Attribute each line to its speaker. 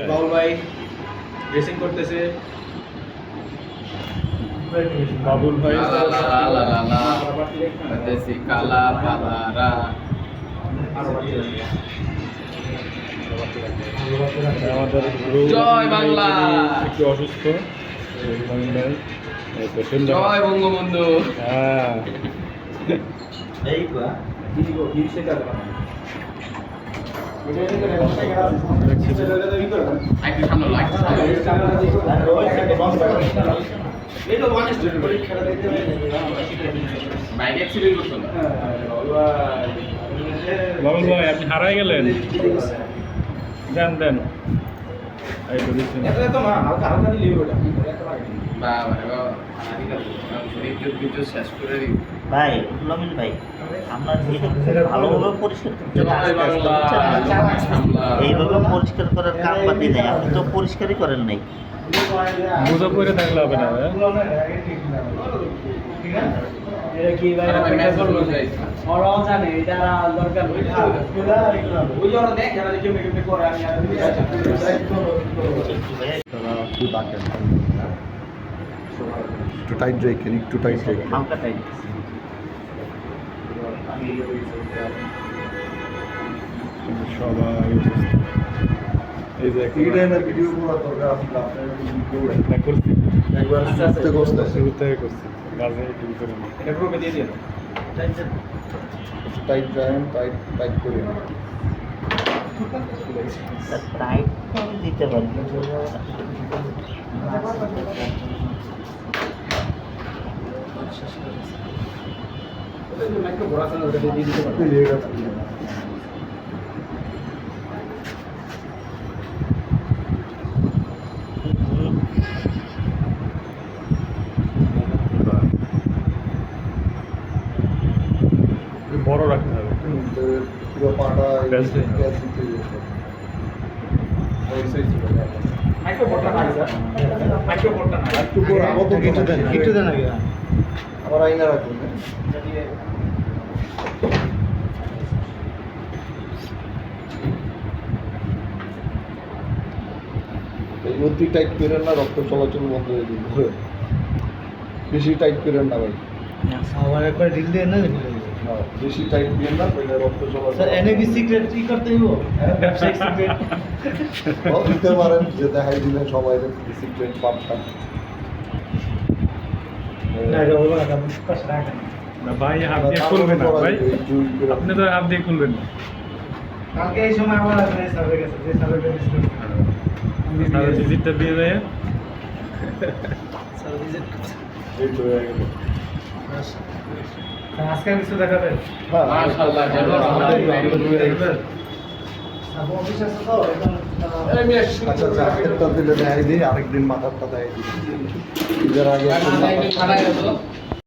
Speaker 1: বাউল ভাই ড্রেসিং করতেছে। বাবুল ভাই
Speaker 2: কালা পালারা
Speaker 1: আমাদের
Speaker 2: জয় বাংলা।
Speaker 1: একটু অসুস্থ।
Speaker 2: জয় বঙ্গবন্ধু।
Speaker 1: হ্যাঁ
Speaker 2: একটু সামনে লাইট বাইক অ্যাক্সিডেন্ট করছো না?
Speaker 1: বাবুল ভাই আপনি হারাই গেলেন। দেন দেন এই তো দিচ্ছেন।
Speaker 2: বাবা রে বাবা, একটু শেষ করে দিই
Speaker 3: ভাই উল্লামিন ভাই, আমরা যেটা ভালোভাবে পরিষ্কার করতে এইভাবে পরিষ্কার করার কাম বাতি নেই, আপনি তো পরিষ্কারই করেন নাই।
Speaker 1: বুঝো করে থাকলে হবে না।
Speaker 4: একটু টাইট রেখেন, একটু টাইট রেখেন।
Speaker 3: হালকা টাইট
Speaker 1: সবাই এই যে
Speaker 4: ভিডিও করার দরকার আসলে আপনার
Speaker 1: না করছি,
Speaker 4: একবার শুরুতে করতে
Speaker 1: শুরু থেকে করছি, মাঝে একটু করে না।
Speaker 2: এটা গ্রুপে দিয়ে দিন।
Speaker 4: টাইট রাখেন, টাইট টাইট করে
Speaker 3: টাইট দিতে পারি।
Speaker 1: বড় রাখতে হবে।
Speaker 4: পুরো পাটা
Speaker 1: Best day.
Speaker 4: একটু দেন আগে, আবার আইনা রাখুন। অতি টাইট করেন না, রক্ত চলাচল বন্ধ হয়ে যাবে। বেশি টাইট করেন না ভাই,
Speaker 3: আবার একবার ঢিল দিয়ে না
Speaker 4: হ্যাঁ, বেশি টাইট করেন না, তাহলে রক্ত চলাচল
Speaker 3: স্যার এনএবি সিক্রেট কি করতে হইব? ব্যবসায়িক সিক্রেট
Speaker 4: দিতে পারেন, যে দেখাই দিলেন সবাই সিক্রেট পাম্পটা।
Speaker 3: না এটা হলো না, আপনি পাশে রাখেন।
Speaker 1: না ভাই হাত দিয়ে খুলবে না ভাই, আপনি তো হাত দিয়ে খুলবেন না।
Speaker 3: কালকে এই সময় আমার আসলে সার্ভে গেছে, যে সার্ভেটা ডিসকাস
Speaker 1: তাহলে ভিজিটটা দিয়ে দেয়।
Speaker 3: সার্ভে ভিজিট
Speaker 4: এই তো হয়ে গেল।
Speaker 3: আজকে কিছু দেখাবেন?
Speaker 4: হ্যাঁ,
Speaker 2: মাশাআল্লাহ,
Speaker 3: অফিস আছে তো এখন
Speaker 4: আচ্ছা আচ্ছা, হাতেরটা দিলে দেখাই দিই, আরেকদিন মাথারটা দেখাই দিই। ঈদের আগে
Speaker 2: ছাড়াই